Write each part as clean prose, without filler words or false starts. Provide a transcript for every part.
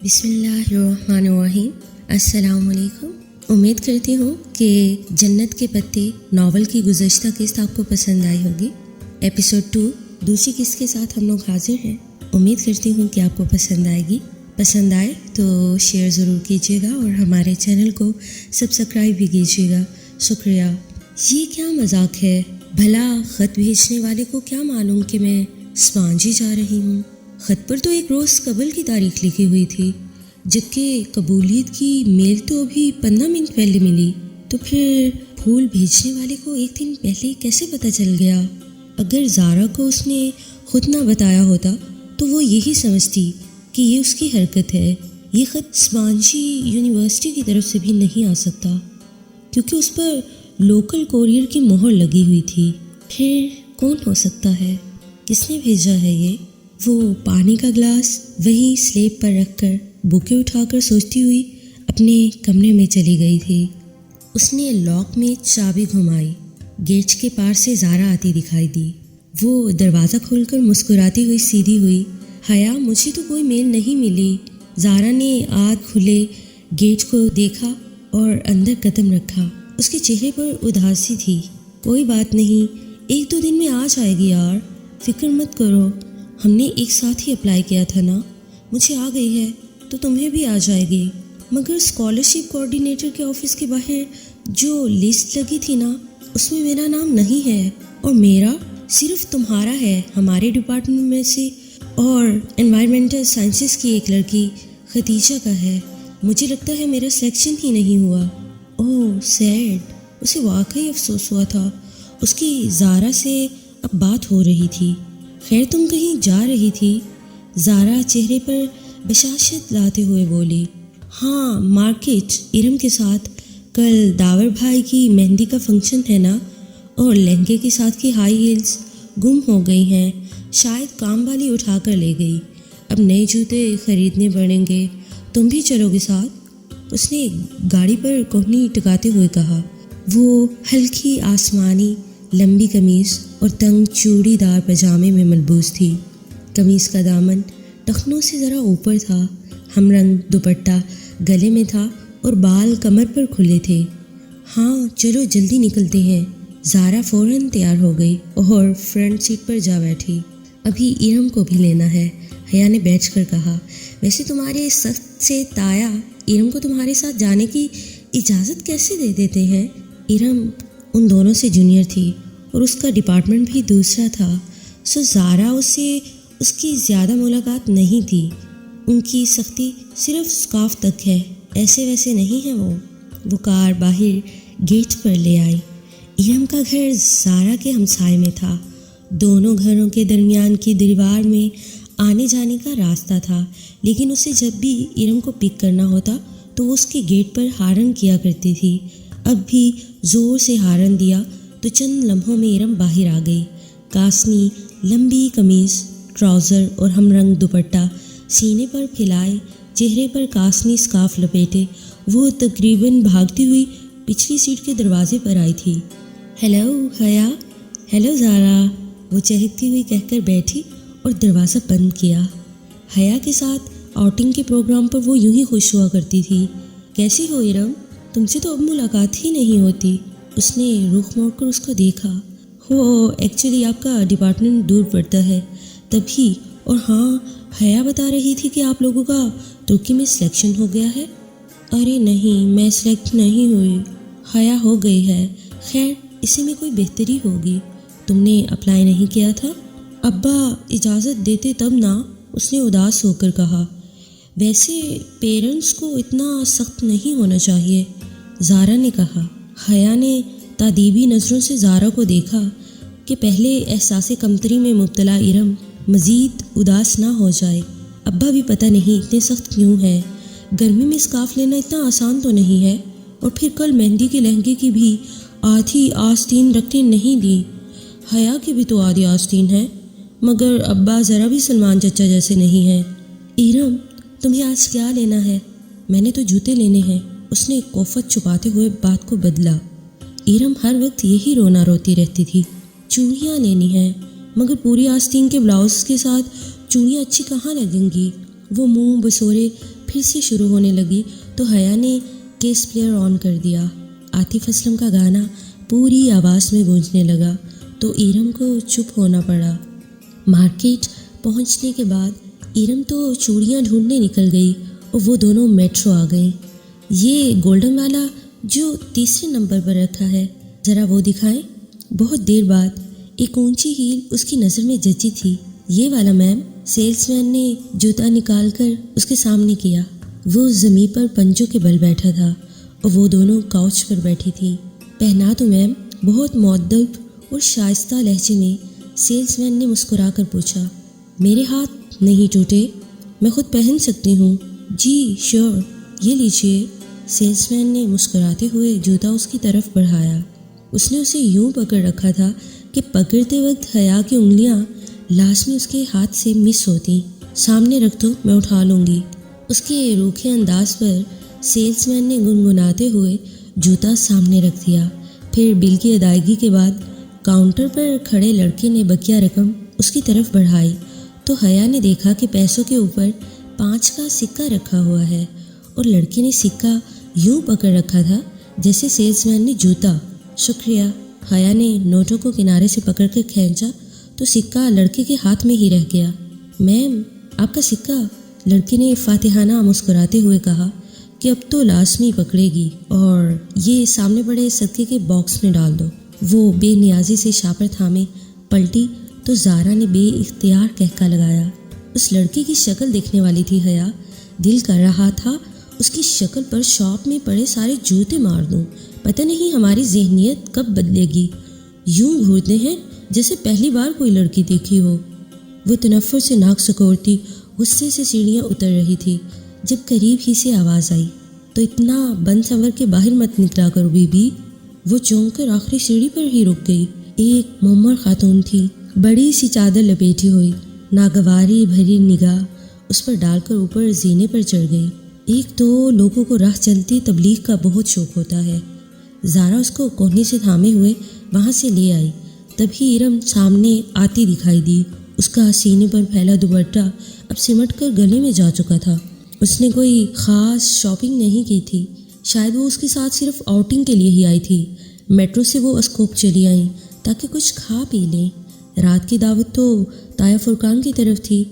بسم اللہ الرحمن الرحیم۔ السلام علیکم۔ امید کرتی ہوں کہ جنت کے پتے ناول کی گزشتہ قسط آپ کو پسند آئی ہوگی۔ ایپیسوڈ 2 دوسری قسط کے ساتھ ہم لوگ حاضر ہیں۔ امید کرتی ہوں کہ آپ کو پسند آئے گی۔ پسند آئے تو شیئر ضرور کیجیے گا اور ہمارے چینل کو سبسکرائب بھی کیجیے گا۔ شکریہ۔ یہ کیا مذاق ہے؟ بھلا خط بھیجنے والے کو کیا معلوم کہ میں اسپانجی جا رہی ہوں؟ خط پر تو ایک روز قبل کی تاریخ لکھی ہوئی تھی، جبکہ قبولیت کی میل تو ابھی 15 منٹ پہلے ملی۔ تو پھر پھول بھیجنے والے کو ایک دن پہلے کیسے پتہ چل گیا؟ اگر زارا کو اس نے خود نہ بتایا ہوتا تو وہ یہی سمجھتی کہ یہ اس کی حرکت ہے۔ یہ خط اسپانجی یونیورسٹی کی طرف سے بھی نہیں آ سکتا، کیونکہ اس پر لوکل کوریئر کی مہر لگی ہوئی تھی۔ پھر کون ہو سکتا ہے؟ کس نے بھیجا ہے یہ؟ وہ پانی کا گلاس وہی سلیب پر رکھ کر بوکے اٹھا کر سوچتی ہوئی اپنے کمرے میں چلی گئی تھی۔ اس نے لاک میں چابی گھمائی۔ گیٹ کے پار سے زارا آتی دکھائی دی۔ وہ دروازہ کھول کر مسکراتی ہوئی سیدھی ہوئی۔ حیا، مجھے تو کوئی میل نہیں ملی۔ زارا نے آدھ کھلے گیٹ کو دیکھا اور اندر قدم رکھا۔ اس کے چہرے پر اداسی تھی۔ کوئی بات نہیں، 1-2 دن میں آ جائے گی یار، فکر مت کرو۔ ہم نے ایک ساتھ ہی اپلائی کیا تھا نا، مجھے آ گئی ہے تو تمہیں بھی آ جائے گی۔ مگر اسکالرشپ کوآرڈینیٹر کے آفس کے باہر جو لسٹ لگی تھی نا، اس میں میرا نام نہیں ہے، اور میرا صرف تمہارا ہے ہمارے ڈپارٹمنٹ میں سے، اور انوائرمنٹل سائنسز کی ایک لڑکی ختیجہ کا ہے۔ مجھے لگتا ہے میرا سلیکشن ہی نہیں ہوا۔ اوہ سیڈ۔ اسے واقعی افسوس ہوا تھا۔ اس کی زارا سے اب بات ہو رہی تھی۔ خیر تم کہیں جا رہی تھی؟ زارا چہرے پر بشاشت لاتے ہوئے بولی۔ ہاں، مارکیٹ ارم کے ساتھ۔ کل داور بھائی کی مہندی کا فنکشن ہے نا، اور لہنگے کے ساتھ کی ہائی ہیلز گم ہو گئی ہیں، شاید کام والی اٹھا کر لے گئی۔ اب نئے جوتے خریدنے پڑیں گے، تم بھی چلو گے ساتھ؟ اس نے گاڑی پر کوہنی ٹکاتے ہوئے کہا۔ وہ ہلکی آسمانی لمبی قمیص اور تنگ چوڑی دار پاجامے میں ملبوس تھی۔ قمیص کا دامن ٹخنوں سے ذرا اوپر تھا، ہم رنگ دوپٹہ گلے میں تھا اور بال کمر پر کھلے تھے۔ ہاں چلو جلدی نکلتے ہیں۔ زارا فوراً تیار ہو گئی اور فرنٹ سیٹ پر جا بیٹھی۔ ابھی ارم کو بھی لینا ہے، حیا نے بیٹھ کر کہا۔ ویسے تمہارے سخت سے تایا ارم کو تمہارے ساتھ جانے کی اجازت کیسے دے دیتے ہیں؟ ارم ان دونوں سے جونیئر تھی اور اس کا ڈپارٹمنٹ بھی دوسرا تھا، سو زارا اس کی زیادہ ملاقات نہیں تھی۔ ان کی سختی صرف اسکارف تک ہے، ایسے ویسے نہیں ہے وہ کار باہر گیٹ پر لے آئی۔ ارم کا گھر زارا کے ہمسائے میں تھا۔ دونوں گھروں کے درمیان کی دیوار میں آنے جانے کا راستہ تھا، لیکن اسے جب بھی ارم کو پک کرنا ہوتا تو وہ اس کے گیٹ پر ہارن کیا کرتی تھی۔ اب بھی زور سے ہارن دیا تو چند لمحوں میں ارم باہر آ گئی۔ کاسنی لمبی قمیص، ٹراؤزر اور ہم رنگ دوپٹہ سینے پر پھیلائے، چہرے پر کاسنی اسکارف لپیٹے، وہ تقریباً بھاگتی ہوئی پچھلی سیٹ کے دروازے پر آئی تھی۔ ہیلو حیا۔ ہیلو زارا، وہ چہکتی ہوئی کہہ کر بیٹھی اور دروازہ بند کیا۔ حیا کے ساتھ آؤٹنگ کے پروگرام پر وہ یوں ہی خوش ہوا کرتی تھی۔ کیسی ہو ارم؟ تم سے تو اب ملاقات ہی نہیں ہوتی۔ اس نے رخ موڑ کر اس کو دیکھا۔ ایکچولی آپ کا ڈپارٹمنٹ دور پڑتا ہے تبھی، اور ہاں حیا بتا رہی تھی کہ آپ لوگوں کا ترکی میں سلیکشن ہو گیا ہے۔ ارے نہیں، میں سلیکٹ نہیں ہوئی۔ حیا ہو گئی ہے۔ خیر اسی میں کوئی بہتری ہوگی۔ تم نے اپلائی نہیں کیا تھا؟ ابا اجازت دیتے تب نا، اس نے اداس ہو کر کہا۔ ویسے پیرنٹس کو اتنا سخت نہیں ہونا چاہیے، زارا نے کہا۔ حیا نے تادیبی نظروں سے زارا کو دیکھا کہ پہلے احساس کمتری میں مبتلا ارم مزید اداس نہ ہو جائے۔ ابا بھی پتہ نہیں اتنے سخت کیوں ہیں، گرمی میں اسکارف لینا اتنا آسان تو نہیں ہے، اور پھر کل مہندی کے لہنگے کی بھی آدھی آستین رکھنے نہیں دی۔ حیا کی بھی تو آدھی آستین ہے، مگر ابا ذرا بھی سلمان چچا جیسے نہیں ہیں۔ ارم تمہیں آج کیا لینا ہے؟ میں نے تو جوتے لینے ہیں، اس نے کوفت چھپاتے ہوئے بات کو بدلا۔ ارم ہر وقت یہی رونا روتی رہتی تھی۔ چوڑیاں لینی ہیں، مگر پوری آستین کے بلاؤز کے ساتھ چوڑیاں اچھی کہاں لگیں گی؟ وہ منہ بسورے پھر سے شروع ہونے لگی تو حیا نے کیس پلیئر آن کر دیا۔ عاطف اسلم کا گانا پوری آواز میں گونجنے لگا تو ایرم کو چپ ہونا پڑا۔ مارکیٹ پہنچنے کے بعد ایرم تو چوڑیاں ڈھونڈنے نکل گئی اور وہ دونوں میٹرو آ گئیں۔ یہ گولڈن والا جو تیسرے نمبر پر رکھا ہے، ذرا وہ دکھائیں۔ بہت دیر بعد ایک اونچی ہیل اس کی نظر میں جچی تھی۔ یہ والا میم، سیلس مین نے جوتا نکال کر اس کے سامنے کیا۔ وہ زمین پر پنجوں کے بل بیٹھا تھا اور وہ دونوں کاؤچ پر بیٹھی تھیں۔ پہنا تو میم، بہت مؤدب اور شائستہ لہجے میں سیلس مین نے مسکرا کر پوچھا۔ میرے ہاتھ نہیں ٹوٹے، میں خود پہن سکتی ہوں۔ جی شیور، یہ لیجیے۔ سیلس مین نے مسکراتے ہوئے جوتا اس کی طرف بڑھایا۔ اس نے اسے یوں پکڑ رکھا تھا کہ پکڑتے وقت حیا کی انگلیاں لازمی اس کے ہاتھ سے مس ہوتی۔ سامنے رکھ دو، میں اٹھا لوں گی۔ اس کے روکھے انداز پر سیلس مین نے گنگناتے ہوئے جوتا سامنے رکھ دیا۔ پھر بل کی ادائیگی کے بعد کاؤنٹر پر کھڑے لڑکے نے بقیہ رقم اس کی طرف بڑھائی تو حیا نے دیکھا کہ پیسوں کے اوپر 5 کا سکہ رکھا ہوا ہے اور لڑکے نے سکہ یوں پکڑ رکھا تھا جیسے سیلس مین نے جوتا۔ شکریہ۔ حیا نے نوٹوں کو کنارے سے پکڑ کر کھینچا تو سکہ لڑکے کے ہاتھ میں ہی رہ گیا۔ میم، آپ کا سکہ، لڑکے نے فاتحانہ مسکراتے ہوئے کہا کہ اب تو لازمی پکڑے گی اور یہ سامنے پڑے صدقے کے باکس میں ڈال دو۔ وہ بے نیازی سے شاپر تھامے پلٹی تو زارا نے بے اختیار کہکا لگایا۔ اس لڑکے کی شکل دیکھنے والی تھی حیا۔ دل کر رہا تھا اس کی شکل پر شاپ میں پڑے سارے جوتے مار دوں۔ پتہ نہیں ہماری ذہنیت کب بدلے گی۔ یوں گھورتے ہیں جیسے پہلی بار کوئی لڑکی دیکھی ہو۔ وہ تنفر سے ناک سکورتی غصے سے سیڑھیاں اتر رہی تھی جب قریب ہی سے آواز آئی، تو اتنا بند سنور کے باہر مت نکلا کرو بی بی۔ وہ چونک کر آخری سیڑھی پر ہی رک گئی۔ ایک معمر خاتون تھی، بڑی سی چادر لپیٹی ہوئی، ناگواری بھری نگاہ اس پر ڈال کر اوپر زینے پر چڑھ گئی۔ ایک تو لوگوں کو راہ چلتی تبلیغ کا بہت شوق ہوتا ہے۔ زارا اس کو کوہنی سے تھامے ہوئے وہاں سے لے آئی۔ تبھی ایرم سامنے آتی دکھائی دی۔ اس کا سینے پر پھیلا دوپٹہ اب سمٹ کر گلے میں جا چکا تھا۔ اس نے کوئی خاص شاپنگ نہیں کی تھی، شاید وہ اس کے ساتھ صرف آؤٹنگ کے لیے ہی آئی تھی۔ میٹرو سے وہ اسکوپ چلی آئیں تاکہ کچھ کھا پی لیں۔ رات کی دعوت تو تایا فرقان کی طرف تھی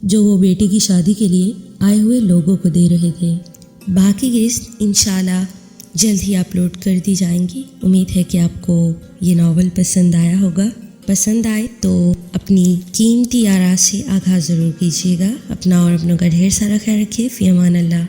جو وہ بیٹی کی شادی کے لیے آئے ہوئے لوگوں کو دے رہے تھے۔ باقی قسط انشاءاللہ جلد ہی اپلوڈ کر دی جائیں گی۔ امید ہے کہ آپ کو یہ ناول پسند آیا ہوگا۔ پسند آئے تو اپنی قیمتی آراء سے آگاہ ضرور کیجیے گا۔ اپنا اور اپنوں کا ڈھیر سارا خیال رکھیے۔ فی امان اللہ۔